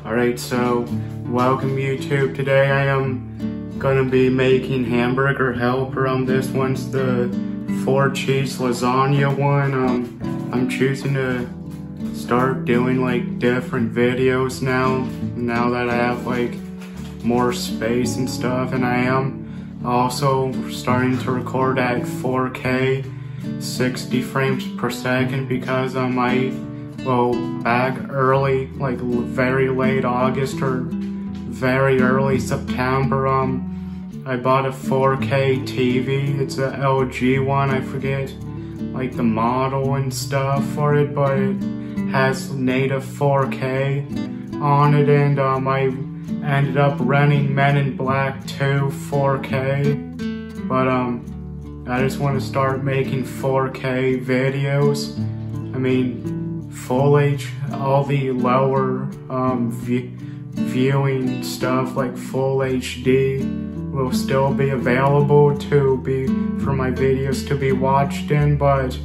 Alright, so welcome YouTube. Today I am gonna be making hamburger helper. This one's the 4-cheese lasagna one. I'm choosing to start doing like different videos now that I have like more space and stuff, and I am also starting to record at 4K 60 frames per second because back early, like very late August or very early September, I bought a 4K TV. It's a LG one. I forget like the model and stuff for it, but it has native 4K on it, and I ended up renting Men in Black 2 4K, but I just want to start making 4K videos. I mean, full H, all the lower viewing stuff like full HD will still be available for my videos to be watched in, but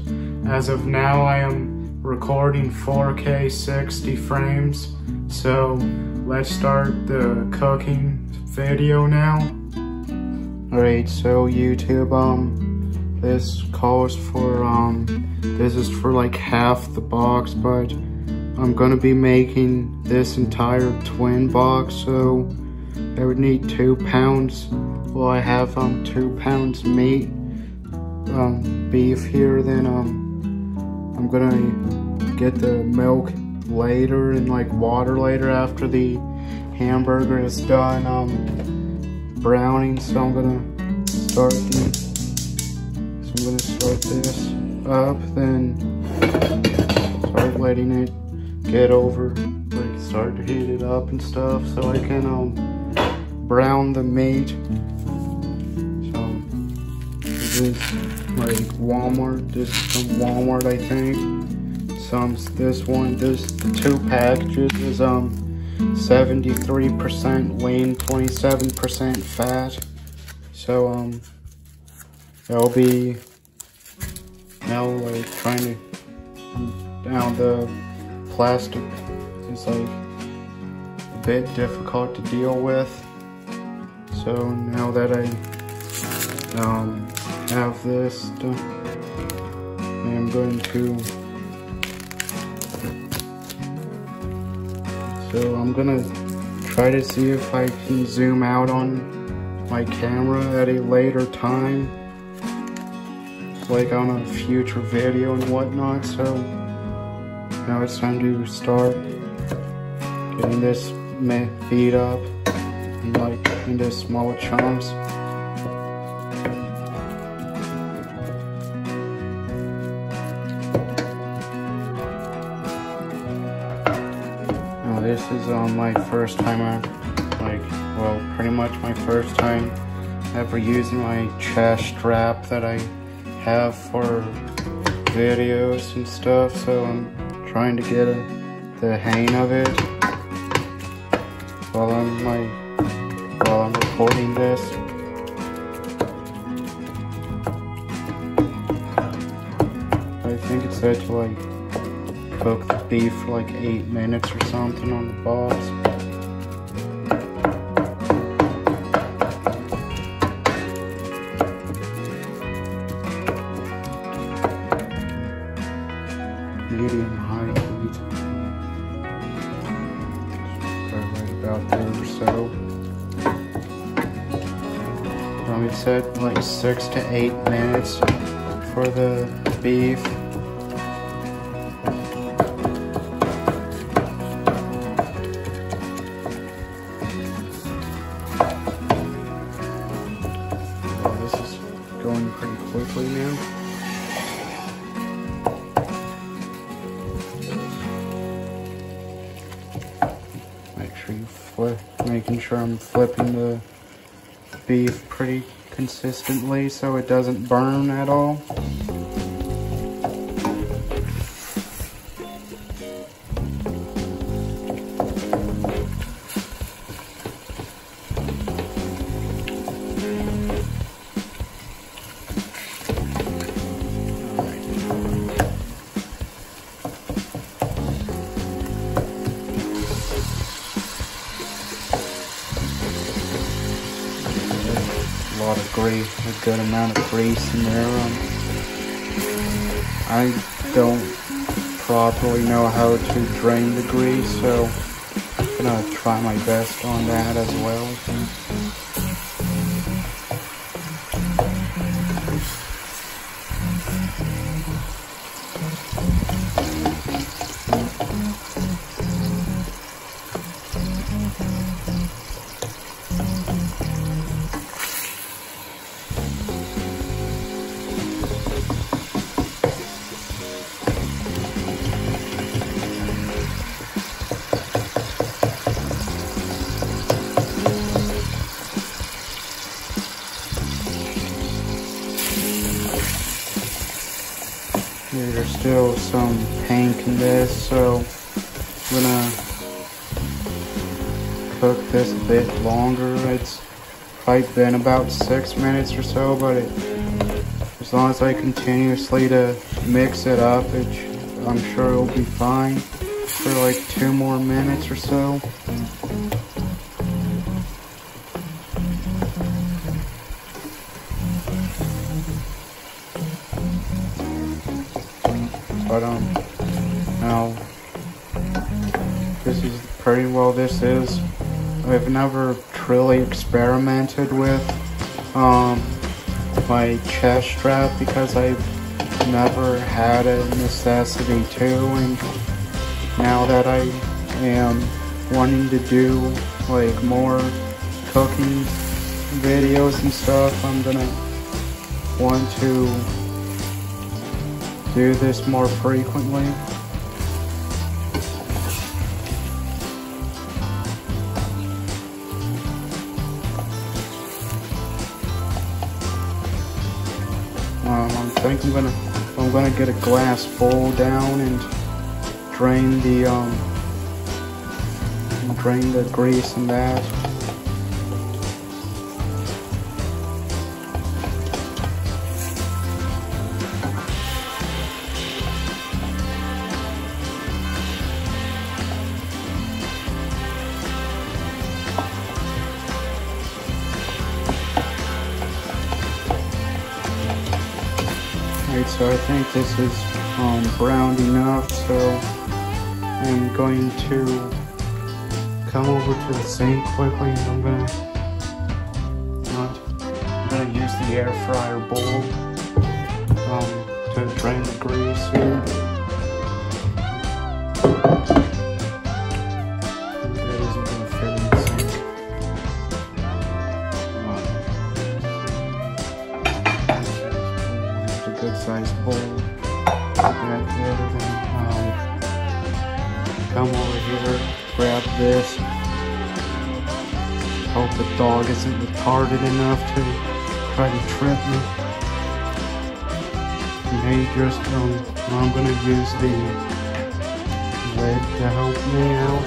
as of now I am recording 4K 60 frames. So let's start the cooking video now. Alright, so YouTube, this calls for, this is for like half the box, but I'm gonna be making this entire twin box, so I would need 2 pounds. Well, I have 2 pounds meat, beef here. Then I'm gonna get the milk later and like water later after the hamburger is done browning. So I'm gonna start this up, then start letting it get over, like start to heat it up and stuff so I can brown the meat. So this is like Walmart. This is from Walmart, I think. The 2 packages is 73% lean, 27% fat. So I'll be now like trying to, now the plastic is like a bit difficult to deal with. So now that I have this, I'm going to, so I'm gonna try to see if I can zoom out on my camera at a later time, like on a future video and whatnot. So now it's time to start getting this beat up and like into small chunks. Now this is my first time pretty much my first time ever using my chest strap that I have for videos and stuff, so I'm trying to get the hang of it while I'm recording this. I think it said to like cook the beef for like 8 minutes or something on the box. Medium high heat, right about there or so. It said like 6 to 8 minutes for the beef. Well, this is going pretty quickly now. Making sure I'm flipping the beef pretty consistently so it doesn't burn at all. lot of grease, a good amount of grease in there. I don't properly know how to drain the grease, so I'm gonna try my best on that as well. There's still some pink in this, so I'm gonna cook this a bit longer. It's probably been about 6 minutes or so, but as long as I continuously to mix it up, I'm sure it'll be fine for like 2 more minutes or so. But now this is pretty well. I've never truly experimented with my chest strap because I've never had a necessity to, and now that I am wanting to do like more cooking videos and stuff, I'm gonna want to do this more frequently. I think I'm gonna get a glass bowl down and drain the grease in that. So I think this is browned enough, so I'm going to come over to the sink quickly, and I'm gonna use the air fryer bowl to drain the grease here. That isn't gonna fit in the sink. Good sized bowl. Come over here, grab this. Hope the dog isn't retarded enough to try to trip me. I'm gonna use the lid to help me out.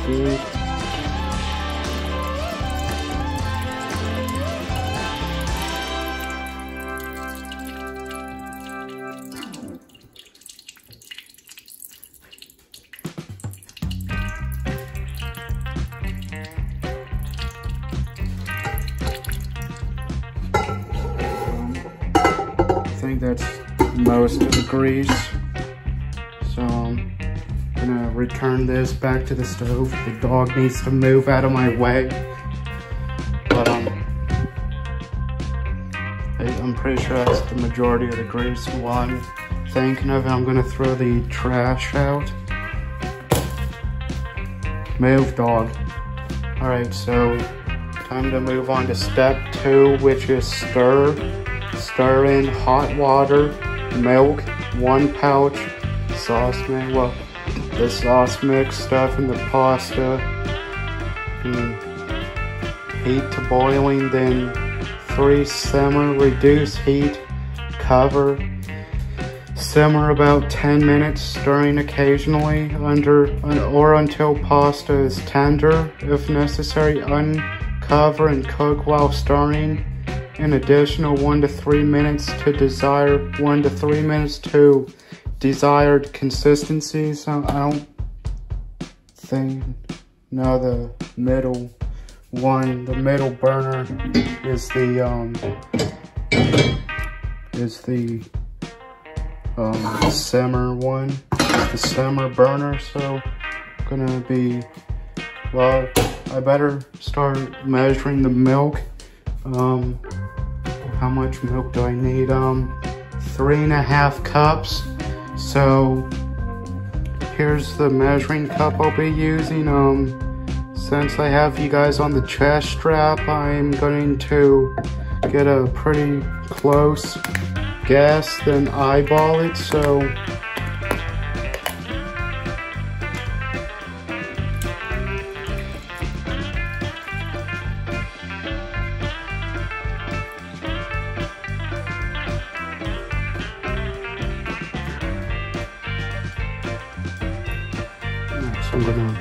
Good. I think that's most of the grease, so I'm gonna return this back to the stove. The dog needs to move out of my way, but I'm pretty sure that's the majority of the grease. And while I'm thinking of it, I'm gonna throw the trash out. Move, dog. All right, so time to move on to step 2, which is stir. Stir in hot water, milk, 1 pouch, sauce mix. Well, the sauce mix stuff in the pasta. And heat to boiling, then 3 simmer, reduce heat, cover. Simmer about 10 minutes, stirring occasionally or until pasta is tender. If necessary, uncover and cook while stirring. An additional 1 to 3 minutes to desire, 1 to 3 minutes to desired consistency, so I don't think, no, the middle one, the middle burner is the simmer one, the simmer burner. So gonna be, well, I better start measuring the milk. How much milk do I need? 3.5 cups. So here's the measuring cup I'll be using. Since I have you guys on the chest strap, I'm going to get a pretty close guess, then eyeball it. So I'm gonna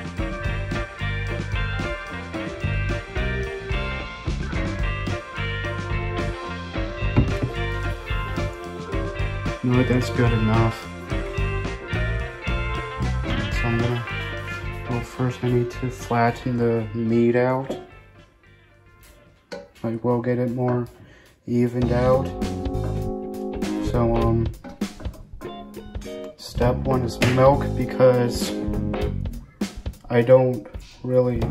no, that's good enough. So I'm gonna, well, first I need to flatten the meat out. I will get it more evened out. So step one is milk, because I don't really,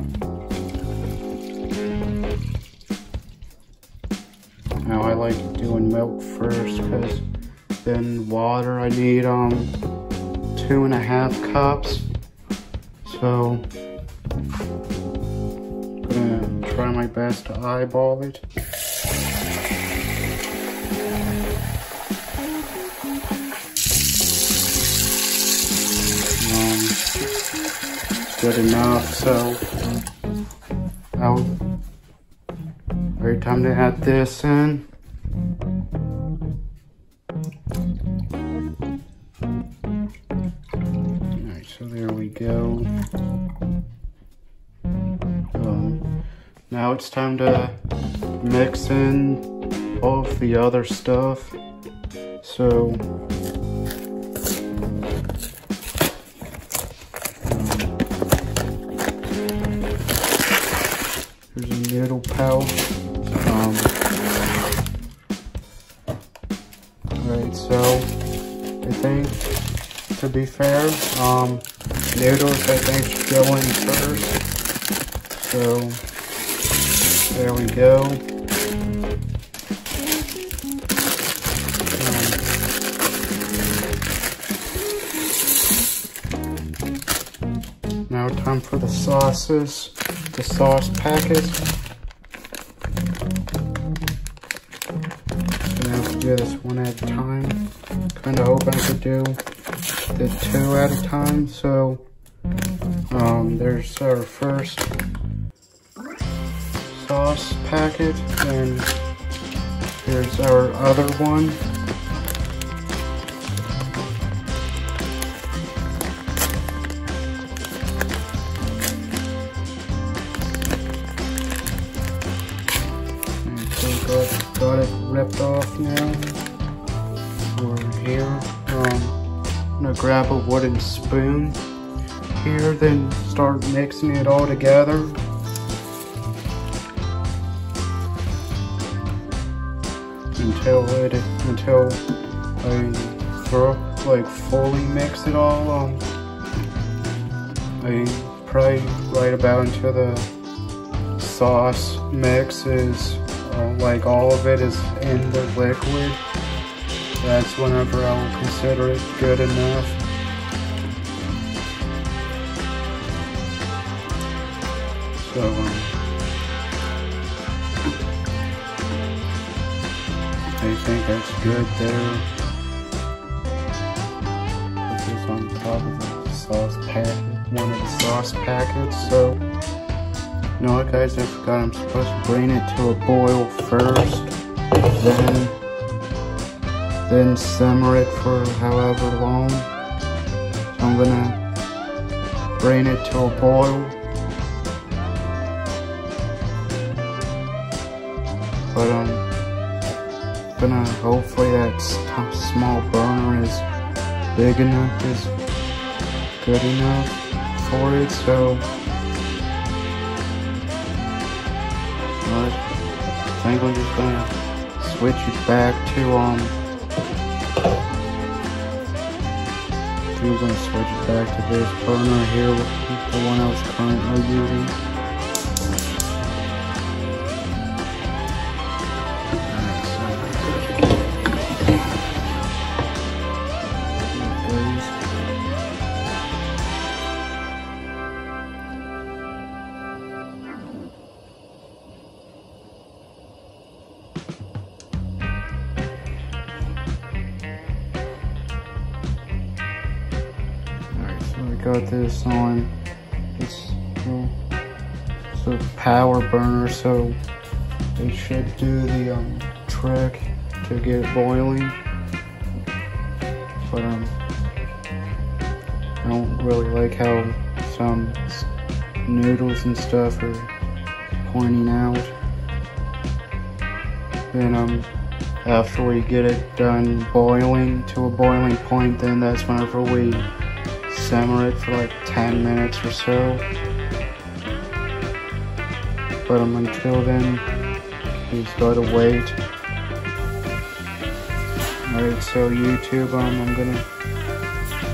now I like doing milk first, because then water, I need 2.5 cups. So I'm gonna try my best to eyeball it. Good enough, so every time to add this in. Alright, so there we go. Now it's time to mix in all of the other stuff. So there's a noodle pouch. Alright, so I think, to be fair, noodles I think should go in first. So there we go. Now time for the sauces, the sauce packet. Gonna have to do this one at a time. Kinda hoping I could do the 2 at a time. So there's our first sauce packet, and here's our other one. Got it ripped off now. We're here. I'm gonna grab a wooden spoon here, then start mixing it all together. Until I fully mix it all. I probably right about until the sauce mix is like all of it is in the liquid. That's whenever I'll consider it good enough. So I think that's good there. Put this on top of the sauce packet, one of the sauce packets. So, you know what, guys, I forgot I'm supposed to bring it to a boil first, then simmer it for however long. So I'm gonna bring it to a boil. But hopefully that small burner is big enough is good enough for it, so I think I'm just gonna switch it back to we're gonna switch it back to this burner here, the one I was currently using. Got this on. It's a power burner, so it should do the trick to get it boiling. But I don't really like how some noodles and stuff are pointing out. Then after we get it done boiling to a boiling point, then that's whenever we simmer it for like 10 minutes or so. But until then, we just gotta wait. Alright, so YouTube,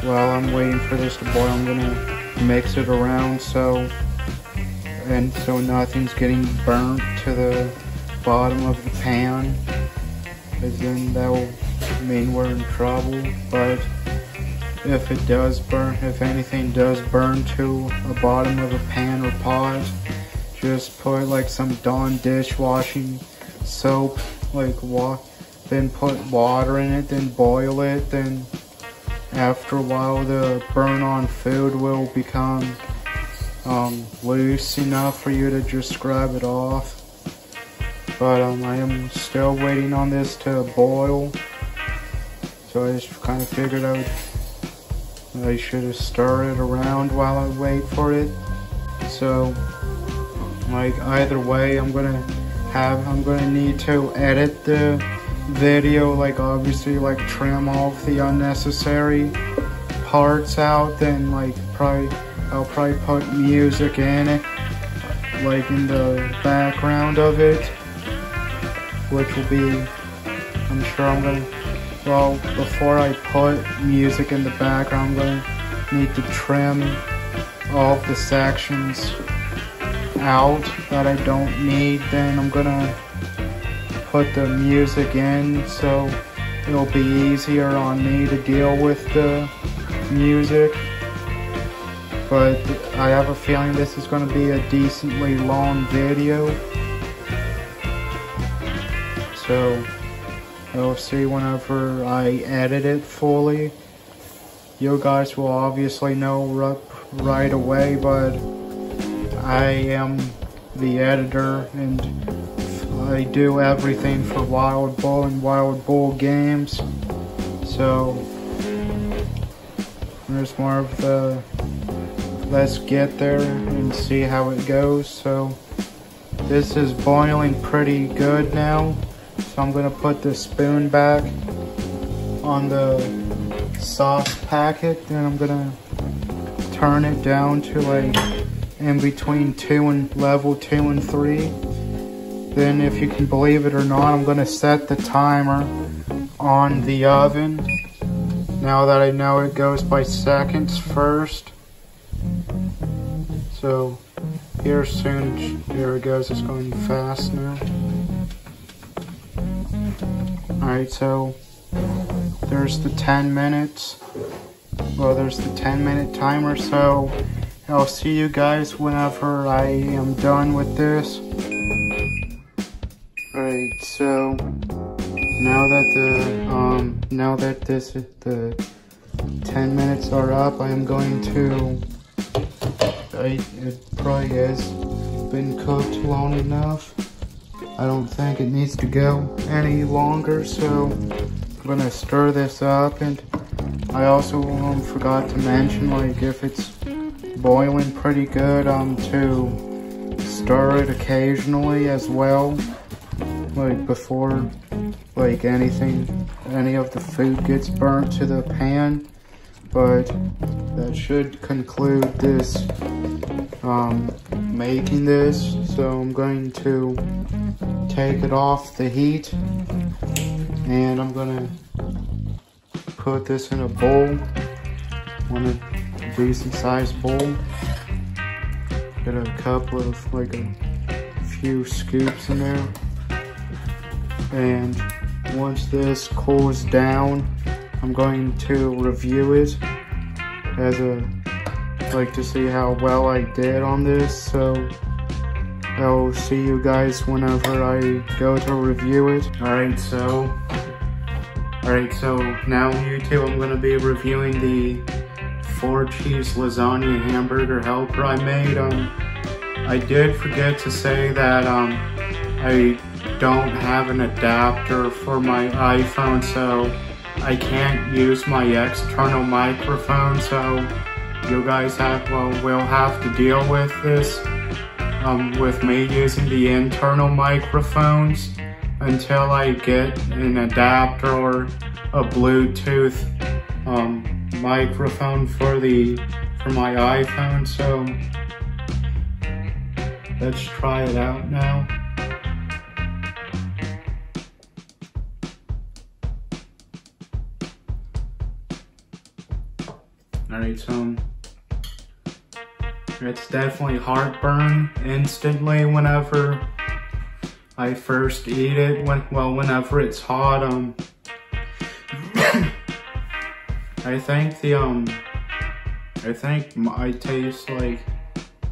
while I'm waiting for this to boil, I'm gonna mix it around so nothing's getting burnt to the bottom of the pan, because then that will mean we're in trouble. But if it does burn, if anything does burn to the bottom of a pan or pot, just put like some Dawn dishwashing soap, then put water in it, then boil it, then after a while the burn on food will become loose enough for you to just scrub it off. But I am still waiting on this to boil, so I just kind of figured I should have stirred it around while I wait for it. So, like, either way, I'm gonna need to edit the video, like obviously like trim off the unnecessary parts out, then like I'll probably put music in it, like in the background of it, which will be, I'm sure well, before I put music in the background, I'm going to need to trim all of the sections out that I don't need. Then I'm going to put the music in, so it'll be easier on me to deal with the music. But I have a feeling this is going to be a decently long video, so you'll see whenever I edit it fully. You guys will obviously know right away, but I am the editor and I do everything for Wild Bull and Wild Bull games. So there's more of the let's get there and see how it goes. So this is boiling pretty good now. So I'm going to put the spoon back on the sauce packet, then I'm going to turn it down to like in between level 2 and 3. Then if you can believe it or not, I'm going to set the timer on the oven. Now that I know it goes by seconds first. So here soon, there it goes, it's going fast now. Alright, so there's the 10 minutes. Well, there's the 10-minute timer, so I'll see you guys whenever I am done with this. Alright, so now that the 10 minutes are up, I am going to it probably has been cooked long enough. I don't think it needs to go any longer, so I'm gonna stir this up. And I also forgot to mention, like, if it's boiling pretty good, to stir it occasionally as well, like before like any of the food gets burnt to the pan. but that should conclude this making this. So I'm going to take it off the heat, and I'm gonna put this in a bowl, a decent sized bowl. Get a couple of, like a few scoops in there. And once this cools down, I'm going to review it as to see how well I did on this. So I'll see you guys whenever I go to review it. Alright, so now YouTube, I'm gonna be reviewing the 4-cheese lasagna hamburger helper I made. I did forget to say that I don't have an adapter for my iPhone, so I can't use my external microphone, so you guys will have to deal with this with me using the internal microphones until I get an adapter or a Bluetooth microphone for my iPhone. So let's try it out now. Alright, so it's definitely heartburn instantly whenever I first eat it. Whenever it's hot. I think I taste like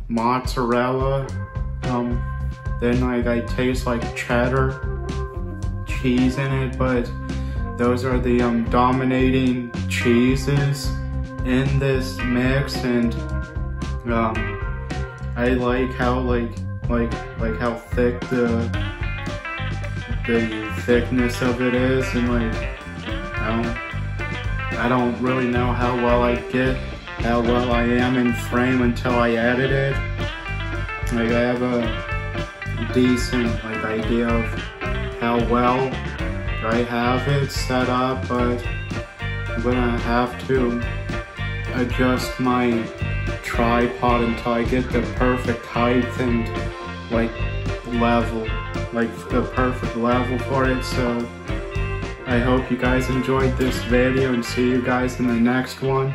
mozzarella. Then I taste like cheddar cheese in it, but those are the dominating cheeses in this mix. And I like how how thick the thickness of it is, and I don't really know how well I am in frame until I edit it. I have a decent idea of how well I have it set up, but I'm gonna have to adjust my tripod until I get the perfect height and level, the perfect level for it. So I hope you guys enjoyed this video, and see you guys in the next one.